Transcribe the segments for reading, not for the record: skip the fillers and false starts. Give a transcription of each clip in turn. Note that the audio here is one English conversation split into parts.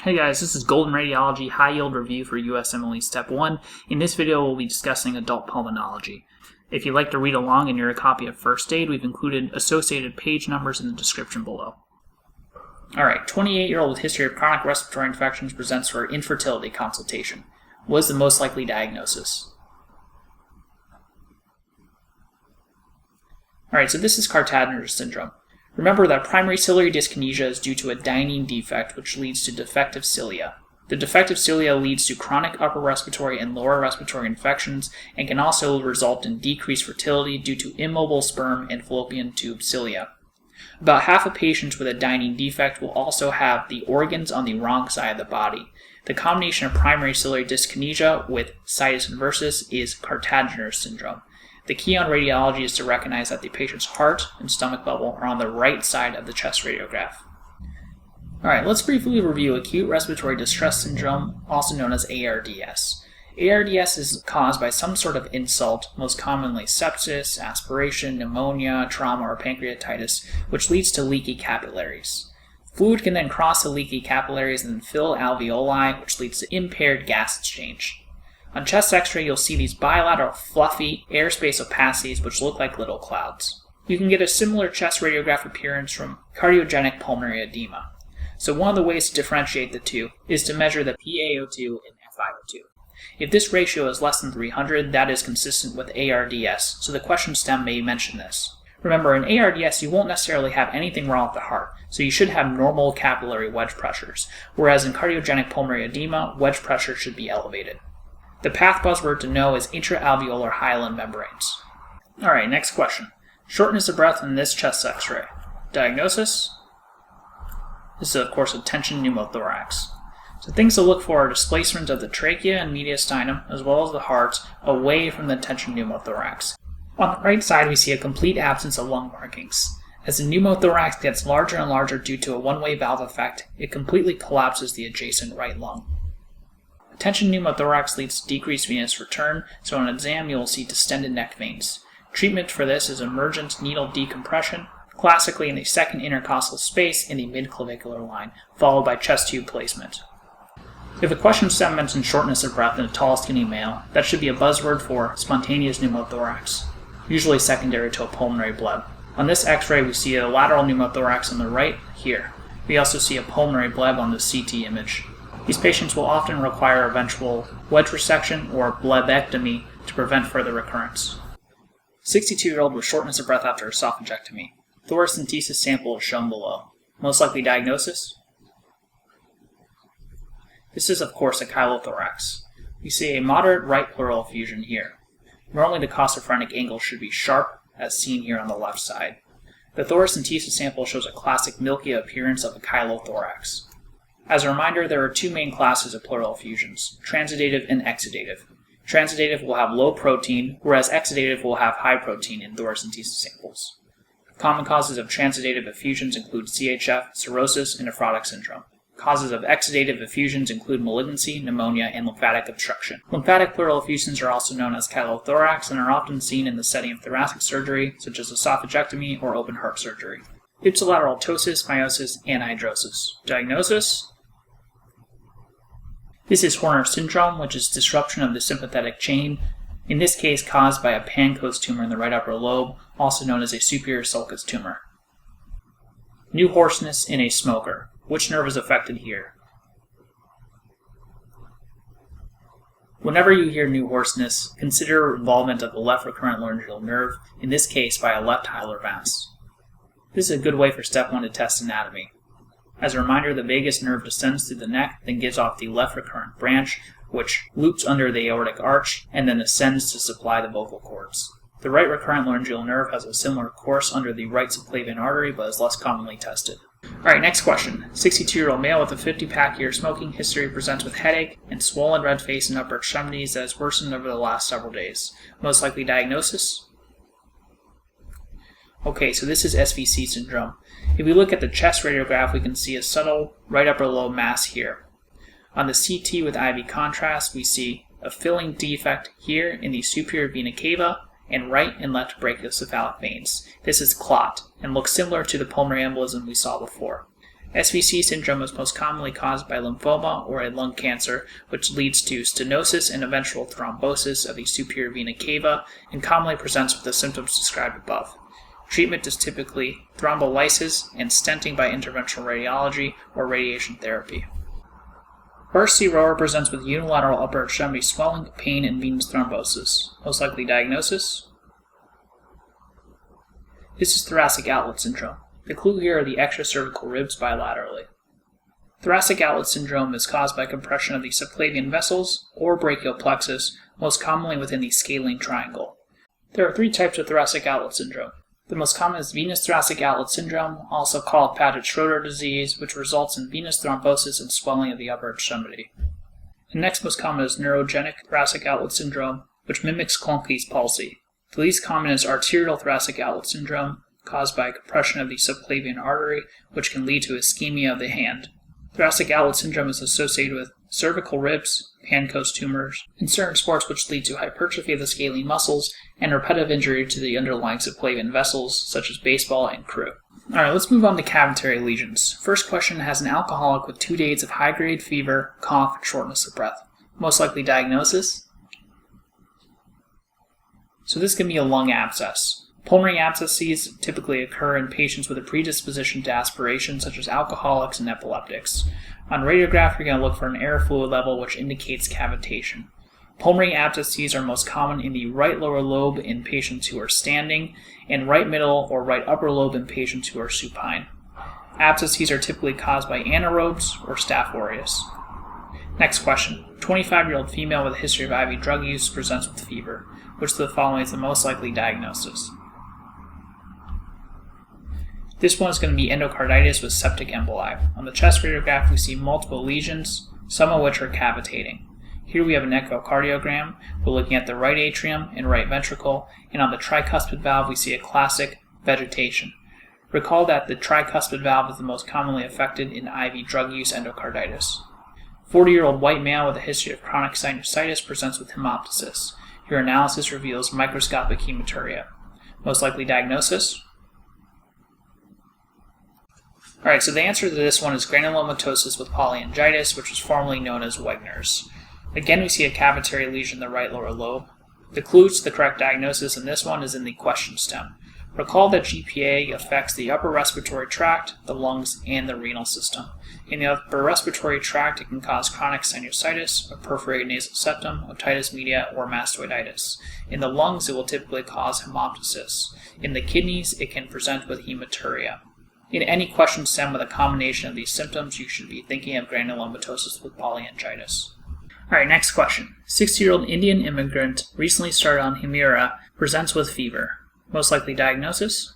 Hey guys, this is Golden Radiology High Yield Review for USMLE Step 1. In this video, we'll be discussing adult pulmonology. If you'd like to read along and you're a copy of First Aid, we've included associated page numbers in the description below. Alright, 28-year-old with history of chronic respiratory infections presents for infertility consultation. What is the most likely diagnosis? Alright, so this is Kartagener syndrome. Remember that primary ciliary dyskinesia is due to a dynein defect which leads to defective cilia. The defective cilia leads to chronic upper respiratory and lower respiratory infections and can also result in decreased fertility due to immobile sperm and fallopian tube cilia. About half of patients with a dynein defect will also have the organs on the wrong side of the body. The combination of primary ciliary dyskinesia with situs inversus is Kartagener syndrome. The key on radiology is to recognize that the patient's heart and stomach bubble are on the right side of the chest radiograph. Alright, let's briefly review acute respiratory distress syndrome, also known as ARDS. ARDS is caused by some sort of insult, most commonly sepsis, aspiration, pneumonia, trauma, or pancreatitis, which leads to leaky capillaries. Fluid can then cross the leaky capillaries and fill alveoli, which leads to impaired gas exchange. On chest x-ray, you'll see these bilateral, fluffy, airspace opacities which look like little clouds. You can get a similar chest radiograph appearance from cardiogenic pulmonary edema. So one of the ways to differentiate the two is to measure the PaO2 and FiO2. If this ratio is less than 300, that is consistent with ARDS, so the question stem may mention this. Remember, in ARDS, you won't necessarily have anything wrong with the heart, so you should have normal capillary wedge pressures, whereas in cardiogenic pulmonary edema, wedge pressure should be elevated. The path buzzword to know is intraalveolar hyaline membranes. Alright, next question. Shortness of breath in this chest x-ray. Diagnosis? This is, of course, a tension pneumothorax. So things to look for are displacement of the trachea and mediastinum, as well as the heart, away from the tension pneumothorax. On the right side, we see a complete absence of lung markings. As the pneumothorax gets larger and larger due to a one-way valve effect, it completely collapses the adjacent right lung. Tension pneumothorax leads to decreased venous return, so on exam you will see distended neck veins. Treatment for this is emergent needle decompression, classically in the second intercostal space in the midclavicular line, followed by chest tube placement. If a question stem mentions shortness of breath in a tall, skinny male, that should be a buzzword for spontaneous pneumothorax, usually secondary to a pulmonary bleb. On this x-ray we see a lateral pneumothorax on the right, here. We also see a pulmonary bleb on the CT image. These patients will often require eventual wedge resection or blebectomy to prevent further recurrence. 62-year-old with shortness of breath after esophagectomy. Thoracentesis sample is shown below. Most likely diagnosis? This is, of course, a chylothorax. We see a moderate right pleural effusion here. Normally the cosophrenic angle should be sharp, as seen here on the left side. The thoracentesis sample shows a classic milky appearance of a chylothorax. As a reminder, there are two main classes of pleural effusions, transudative and exudative. Transudative will have low protein, whereas exudative will have high protein in thoracentesis samples. Common causes of transudative effusions include CHF, cirrhosis, and nephrotic syndrome. Causes of exudative effusions include malignancy, pneumonia, and lymphatic obstruction. Lymphatic pleural effusions are also known as chylothorax and are often seen in the setting of thoracic surgery, such as esophagectomy or open heart surgery. Ipsilateral ptosis, meiosis, and anhidrosis. Diagnosis? This is Horner syndrome, which is disruption of the sympathetic chain, in this case caused by a Pancoast tumor in the right upper lobe, also known as a superior sulcus tumor. New hoarseness in a smoker. Which nerve is affected here? Whenever you hear new hoarseness, consider involvement of the left recurrent laryngeal nerve, in this case by a left hilar vas. This is a good way for step 1 to test anatomy. As a reminder, the vagus nerve descends through the neck, then gives off the left recurrent branch, which loops under the aortic arch, and then ascends to supply the vocal cords. The right recurrent laryngeal nerve has a similar course under the right subclavian artery, but is less commonly tested. Alright, next question. 62-year-old male with a 50-pack year smoking history presents with headache and swollen red face and upper extremities that has worsened over the last several days. Most likely diagnosis? Okay, so this is SVC syndrome. If we look at the chest radiograph, we can see a subtle right upper lobe mass here. On the CT with IV contrast, we see a filling defect here in the superior vena cava and right and left brachiocephalic veins. This is clot and looks similar to the pulmonary embolism we saw before. SVC syndrome is most commonly caused by lymphoma or a lung cancer, which leads to stenosis and eventual thrombosis of the superior vena cava and commonly presents with the symptoms described above. Treatment is typically thrombolysis and stenting by interventional radiology or radiation therapy. RC rower presents with unilateral upper extremity swelling, pain, and venous thrombosis. Most likely diagnosis. This is thoracic outlet syndrome. The clue here are the extracervical ribs bilaterally. Thoracic outlet syndrome is caused by compression of the subclavian vessels or brachial plexus, most commonly within the scalene triangle. There are 3 types of thoracic outlet syndrome. The most common is venous thoracic outlet syndrome, also called Paget-Schroeder disease, which results in venous thrombosis and swelling of the upper extremity. The next most common is neurogenic thoracic outlet syndrome, which mimics Klumpke's palsy. The least common is arterial thoracic outlet syndrome, caused by compression of the subclavian artery, which can lead to ischemia of the hand. Thoracic outlet syndrome is associated with cervical ribs, Pancoast tumors, and certain sports which lead to hypertrophy of the scalene muscles and repetitive injury to the underlying subclavian vessels, such as baseball and crew. Alright, let's move on to cavitary lesions. First question has an alcoholic with 2 days of high-grade fever, cough, and shortness of breath. Most likely diagnosis? So this can be a lung abscess. Pulmonary abscesses typically occur in patients with a predisposition to aspiration, such as alcoholics and epileptics. On radiograph, you're going to look for an air fluid level, which indicates cavitation. Pulmonary abscesses are most common in the right lower lobe in patients who are standing, and right middle or right upper lobe in patients who are supine. Abscesses are typically caused by anaerobes or Staph aureus. Next question. 25-year-old female with a history of IV drug use presents with fever. Which of the following is the most likely diagnosis? This one is going to be endocarditis with septic emboli. On the chest radiograph, we see multiple lesions, some of which are cavitating. Here we have an echocardiogram. We're looking at the right atrium and right ventricle, and on the tricuspid valve, we see a classic vegetation. Recall that the tricuspid valve is the most commonly affected in IV drug use endocarditis. 40-year-old white male with a history of chronic sinusitis presents with hemoptysis. Your analysis reveals microscopic hematuria. Most likely diagnosis? Alright, so the answer to this one is granulomatosis with polyangiitis, which was formerly known as Wegener's. Again, we see a cavitary lesion in the right lower lobe. The clue to the correct diagnosis in this one is in the question stem. Recall that GPA affects the upper respiratory tract, the lungs, and the renal system. In the upper respiratory tract, it can cause chronic sinusitis, a perforated nasal septum, otitis media, or mastoiditis. In the lungs, it will typically cause hemoptysis. In the kidneys, it can present with hematuria. In any question stem with a combination of these symptoms, you should be thinking of granulomatosis with polyangiitis. Alright, next question. 60-year-old Indian immigrant recently started on Humira, presents with fever. Most likely diagnosis?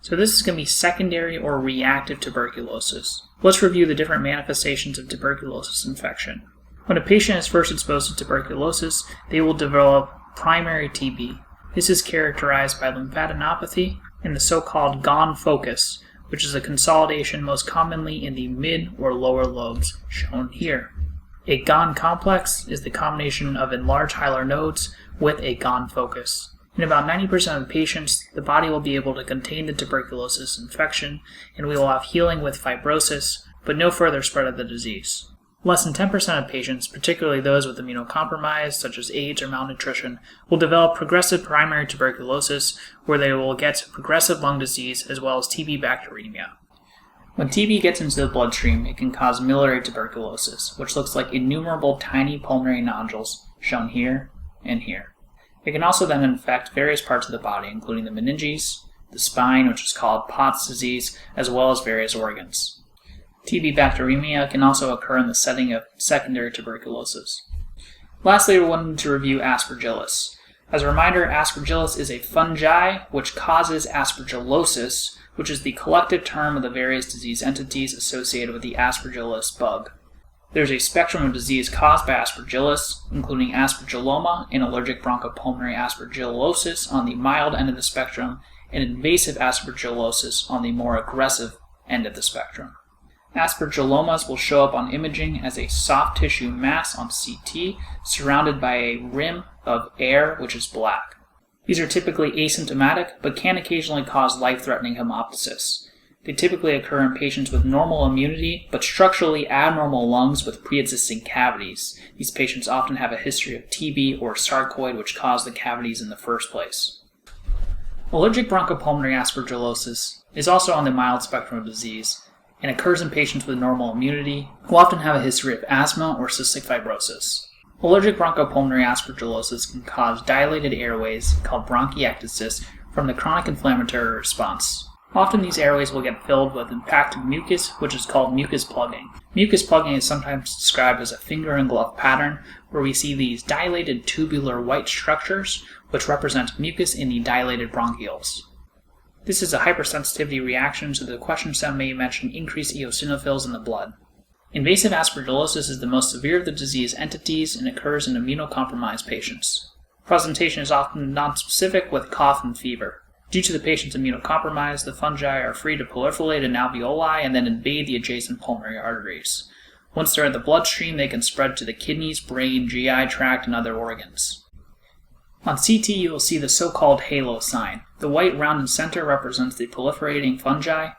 So this is going to be secondary or reactive tuberculosis. Let's review the different manifestations of tuberculosis infection. When a patient is first exposed to tuberculosis, they will develop primary TB. This is characterized by lymphadenopathy and the so-called gone focus, which is a consolidation most commonly in the mid or lower lobes, shown here. A gone complex is the combination of enlarged hilar nodes with a gone focus. In about 90% of patients, the body will be able to contain the tuberculosis infection, and we will have healing with fibrosis, but no further spread of the disease. Less than 10% of patients, particularly those with immunocompromise, such as AIDS or malnutrition, will develop progressive primary tuberculosis, where they will get progressive lung disease as well as TB bacteremia. When TB gets into the bloodstream, it can cause miliary tuberculosis, which looks like innumerable tiny pulmonary nodules, shown here and here. It can also then infect various parts of the body, including the meninges, the spine, which is called Pott's disease, as well as various organs. TB bacteremia can also occur in the setting of secondary tuberculosis. Lastly, we wanted to review Aspergillus. As a reminder, Aspergillus is a fungi which causes Aspergillosis, which is the collective term of the various disease entities associated with the Aspergillus bug. There's a spectrum of disease caused by Aspergillus, including aspergilloma and allergic bronchopulmonary aspergillosis on the mild end of the spectrum, and invasive aspergillosis on the more aggressive end of the spectrum. Aspergillomas will show up on imaging as a soft tissue mass on CT surrounded by a rim of air which is black. These are typically asymptomatic but can occasionally cause life-threatening hemoptysis. They typically occur in patients with normal immunity, but structurally abnormal lungs with pre-existing cavities. These patients often have a history of TB or sarcoid, which caused the cavities in the first place. Allergic bronchopulmonary aspergillosis is also on the mild spectrum of disease and occurs in patients with normal immunity who often have a history of asthma or cystic fibrosis. Allergic bronchopulmonary aspergillosis can cause dilated airways called bronchiectasis from the chronic inflammatory response. Often these airways will get filled with impacted mucus, which is called mucus plugging. Mucus plugging is sometimes described as a finger and glove pattern, where we see these dilated tubular white structures, which represent mucus in the dilated bronchioles. This is a hypersensitivity reaction, so the question set may mention increased eosinophils in the blood. Invasive aspergillosis is the most severe of the disease entities and occurs in immunocompromised patients. Presentation is often nonspecific with cough and fever. Due to the patient's immunocompromise, the fungi are free to proliferate in alveoli and then invade the adjacent pulmonary arteries. Once they're in the bloodstream, they can spread to the kidneys, brain, GI tract, and other organs. On CT, you will see the so-called halo sign. The white rounded center represents the proliferating fungi,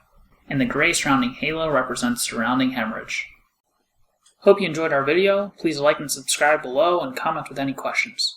and the gray surrounding halo represents surrounding hemorrhage. Hope you enjoyed our video. Please like and subscribe below and comment with any questions.